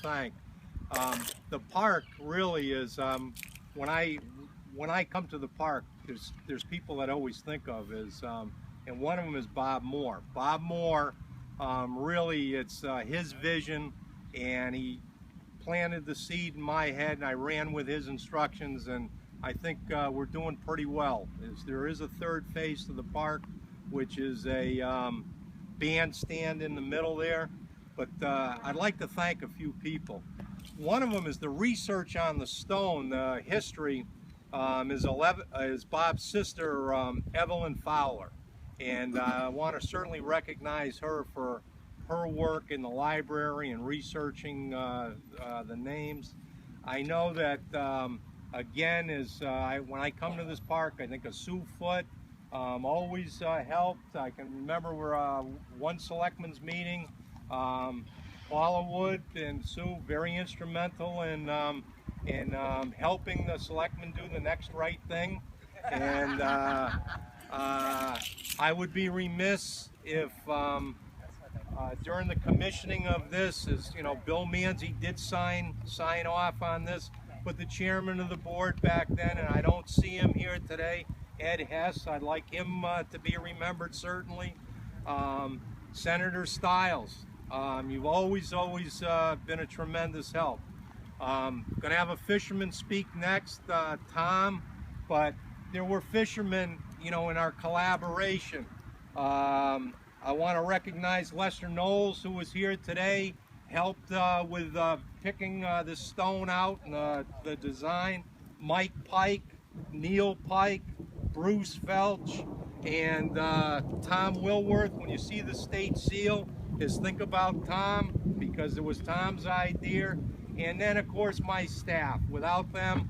Thank. The park really is, when I come to the park, there's people that I always think of as, and one of them is Bob Moore. Bob Moore, really it's his vision, and he planted the seed in my head, and I ran with his instructions, and I think we're doing pretty well. There is a third phase to the park, which is a bandstand in the middle there. But I'd like to thank a few people. One of them is the research on the stone. The history is Bob's sister, Evelyn Fowler. And I want to certainly recognize her for her work in the library and researching the names. I know that, again, when I come to this park, I think of Sue Foote always helped. I can remember one selectmen's meeting, Paula Wood and Sue very instrumental in helping the selectmen do the next right thing. And I would be remiss if during the commissioning of this, as you know, Bill Manzi did sign off on this, but the chairman of the board back then, and I don't see him here today, Ed Hess, I'd like him to be remembered certainly. Senator Stiles, you've always been a tremendous help. Going to have a fisherman speak next, Tom, but there were fishermen, you know, in our collaboration. I want to recognize Lester Knowles, who was here today, helped with picking this stone out and the design. Mike Pike, Neil Pike, Bruce Felch, and Tom Wilworth. When you see the state seal, think about Tom, because it was Tom's idea. And then, of course, my staff. Without them,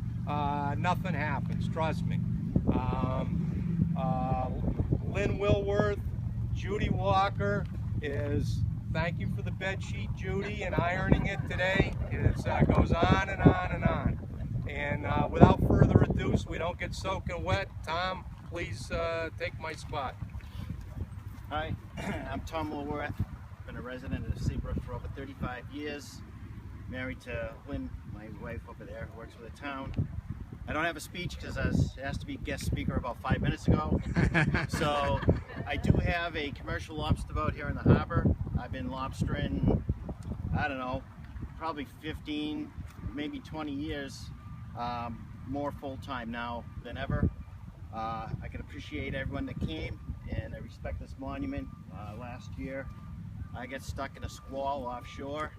nothing happens, trust me. Lynn Wilworth, Judy Walker thank you for the bed sheet, Judy, and ironing it today. It goes on and on and on. And without further ado, so we don't get soaking wet, Tom, please take my spot. Hi, I'm Tom Wilworth. Been a resident of Seabrook for over 35 years. Married to Lynn, my wife over there, who works for the town. I don't have a speech because I was asked to be guest speaker about 5 minutes ago. So I do have a commercial lobster boat here in the harbor. I've been lobstering, I don't know, probably 15, maybe 20 years, more full-time now than ever. I can appreciate everyone that came, and I respect this monument. Last year I got stuck in a squall offshore.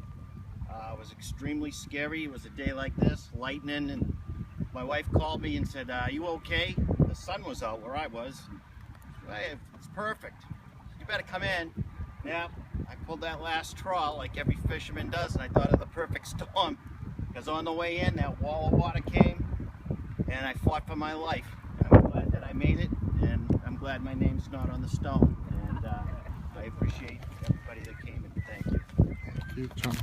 It was extremely scary. It was a day like this, lightning, and my wife called me and said, "Are you okay?" The sun was out where I was. Hey, it's perfect. You better come in. Yeah, I pulled that last trawl like every fisherman does, and I thought of the perfect storm. Because on the way in, that wall of water came, and I fought for my life. I'm glad that I made it, and I'm glad my name's not on the stone. And I appreciate everybody that came, and thank you. Thank you, Tom.